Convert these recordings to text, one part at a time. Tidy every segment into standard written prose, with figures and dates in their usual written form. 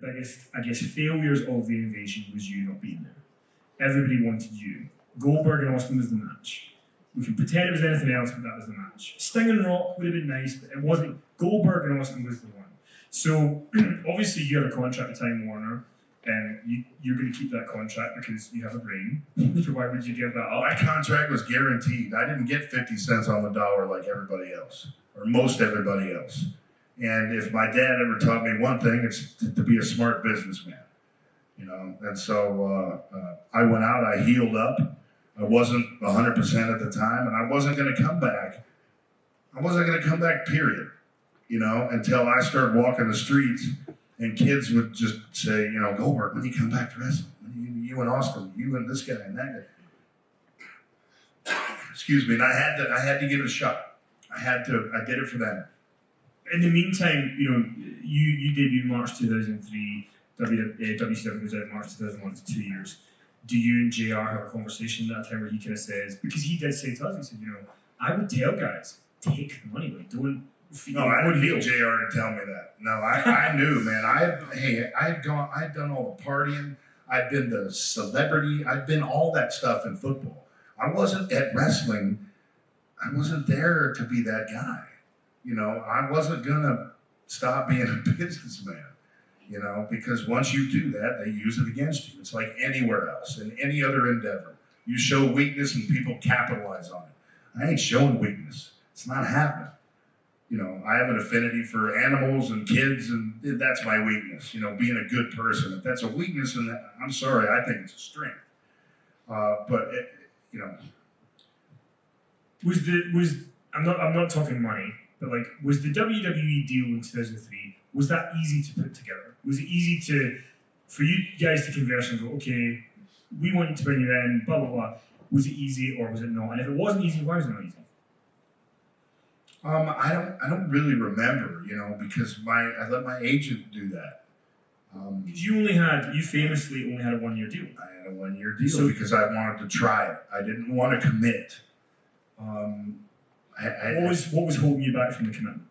biggest, I guess, failures of the invasion was you not being there. Everybody wanted you. Goldberg and Austin was the match. We can pretend it was anything else, but that was the match. Sting and Rock would have been nice, but it wasn't. Goldberg and Austin was the one. So, obviously, you have a contract with Time Warner, and you're going to keep that contract because you have a brain. So why would you give that up? My contract was guaranteed. I didn't get 50 cents on the dollar like everybody else, or most everybody else. And if my dad ever taught me one thing, it's to be a smart businessman. You know, and so I went out, I healed up. I wasn't 100% at the time, and I wasn't going to come back. I wasn't going to come back, period. You know, until I started walking the streets, and kids would just say, you know, Goldberg, when you come back to wrestling, you and Austin, you and this guy and that guy. Excuse me, and I had to give it a shot. I did it for them. In the meantime, you know, you debuted March 2003. WCW was out March 2001, it's 2 years. Do you and JR have a conversation at that time where he kind of says, because he did say to us, he said, you know, I would tell guys, take the money, like don't. No, I didn't need JR to tell me that. No, I knew, man. I had done all the partying. I'd been the celebrity. I'd been all that stuff in football. I wasn't at wrestling. I wasn't there to be that guy. You know, I wasn't gonna stop being a businessman. You know, because once you do that, they use it against you. It's like anywhere else, in any other endeavor. You show weakness and people capitalize on it. I ain't showing weakness. It's not happening. You know, I have an affinity for animals and kids, and that's my weakness. You know, being a good person. If that's a weakness, and I'm sorry, I think it's a strength. You know, I'm not talking money, but like, was the WWE deal in 2003? Was that easy to put together? Was it easy for you guys to converse and go, okay, we want you to bring you in, blah blah blah? Was it easy or was it not? And if it wasn't easy, why was it not easy? I don't really remember, you know, because I let my agent do that. You famously only had a 1 year deal. I had a 1 year deal because I wanted to try it. I didn't want to commit. What was holding you back from the commitment?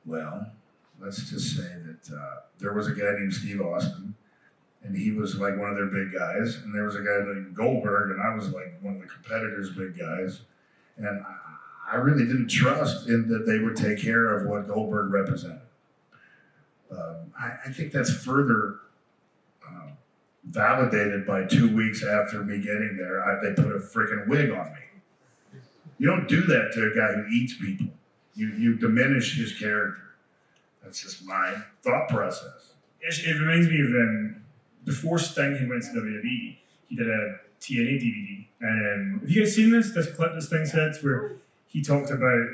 Well, let's just say that there was a guy named Steve Austin, and he was like one of their big guys, and there was a guy named Goldberg, and I was like one of the competitors' big guys, and I really didn't trust in that they would take care of what Goldberg represented. I think that's further validated by 2 weeks after me getting there. They put a freaking wig on me. You don't do that to a guy who eats people. You diminish his character. That's just my thought process. It reminds me of before Sting had went to WWE, he did a TNA DVD. And have you guys seen this clip that Sting said where he talked about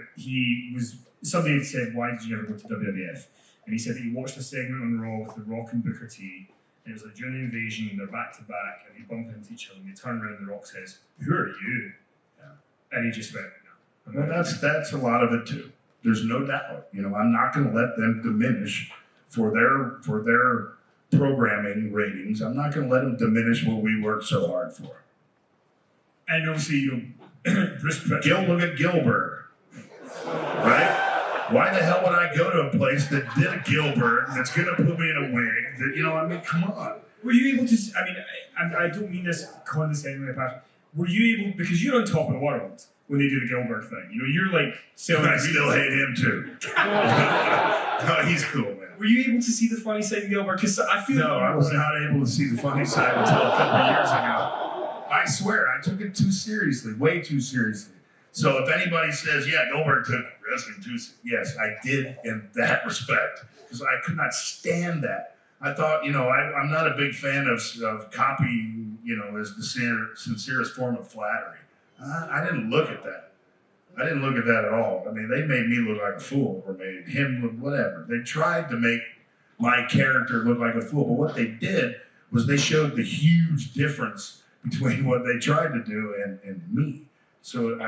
somebody had said, why did you never go to WWF? And he said that he watched a segment on Raw with The Rock and Booker T. And it was like during the invasion, they're back to back, and they bump into each other, and they turn around, and The Rock says, "Who are you?" Yeah. And he just went, "No." Well, that's a lot of it too. There's no doubt. You know, I'm not going to let them diminish for their programming ratings. I'm not going to let them diminish what we worked so hard for. And obviously, you know, look at Goldberg, right? Why the hell would I go to a place that did a Goldberg that's going to put me in a wig? That, you know, I mean, come on. Were you able to? I mean, I don't mean this condescendingly, but were you able, because you're on top of the world when they do the Goldberg thing? You know, you're like selling. I still hate him too. No, he's cool, man. Were you able to see the funny side of Goldberg? Because I feel no, I was not able to see the funny side until a couple of years ago. I swear, I took it too seriously, way too seriously. So if anybody says, yeah, Goldberg took wrestling too seriously, yes, I did in that respect, because I could not stand that. I thought, you know, I'm not a big fan of copy, you know, as the sincerest form of flattery. I didn't look at that. I didn't look at that at all. I mean, they made me look like a fool, or made him look whatever. They tried to make my character look like a fool, but what they did was they showed the huge difference between what they tried to do and me. So,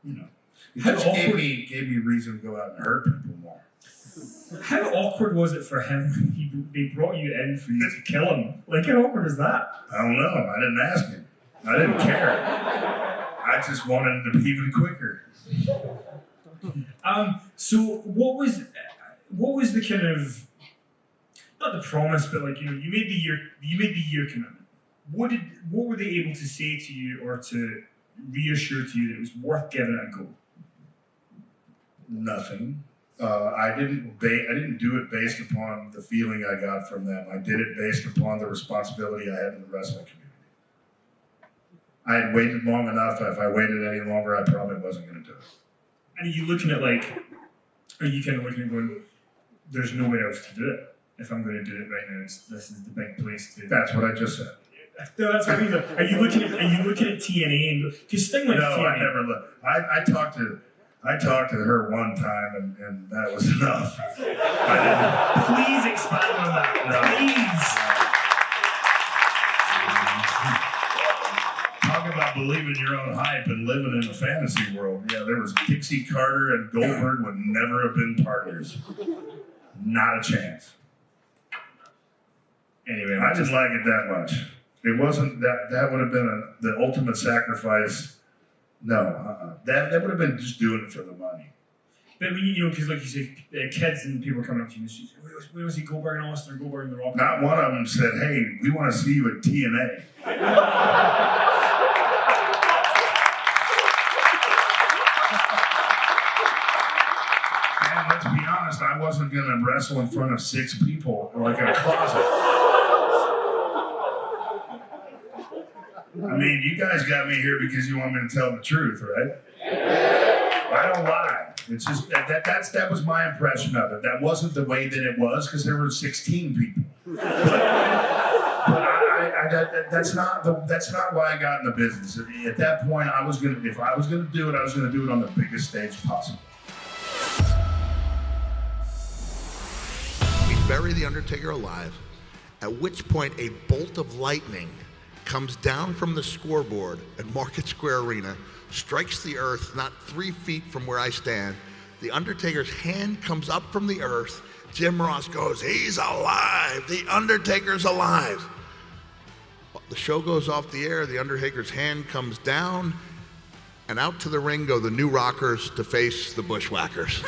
you know, it just gave me reason to go out and hurt people more. How awkward was it for him? They brought you in for you to kill him. Like, how awkward is that? I don't know. I didn't ask him. I didn't care. I just wanted it to be even quicker. So what was the kind of not the promise, but like, you know, you made the year commitment. What were they able to say to you or to reassure to you that it was worth giving it a go? Nothing. I didn't do it based upon the feeling I got from them. I did it based upon the responsibility I had in the wrestling community. I had waited long enough. If I waited any longer, I probably wasn't going to do it. And are you looking at like, are you kind of looking at going, there's nowhere else to do it. If I'm going to do it right now, this is the big place to. That's what I just said. No, that's what I mean. Are you looking at TNA and because Sting went to TNA? No, I never looked. I talked to her one time, and that was enough. Please expand on that. Please. Talk about believing your own hype and living in a fantasy world. Yeah, there was Dixie Carter and Goldberg would never have been partners. Not a chance. Anyway, I didn't like it that much. It wasn't that would have been the ultimate sacrifice. No, that would have been just doing it for the money. But when you know, because like you say, kids and people coming up to you in the streets, we want to see Goldberg and Austin or Goldberg and The Rock. Not one of them said, "Hey, we want to see you at TNA." And let's be honest, I wasn't going to wrestle in front of 6 people like in a closet. I mean, you guys got me here because you want me to tell the truth, right? I don't lie. It's just that was my impression of it. That wasn't the way that it was because there were 16 people. But that's not why I got in the business. At that point, if I was gonna do it, I was gonna do it on the biggest stage possible. We bury the Undertaker alive, at which point a bolt of lightning comes down from the scoreboard at Market Square Arena, strikes the earth not 3 feet from where I stand. The Undertaker's hand comes up from the earth. Jim Ross goes, "He's alive! The Undertaker's alive!" The show goes off the air, the Undertaker's hand comes down, and out to the ring go the New Rockers to face the Bushwhackers.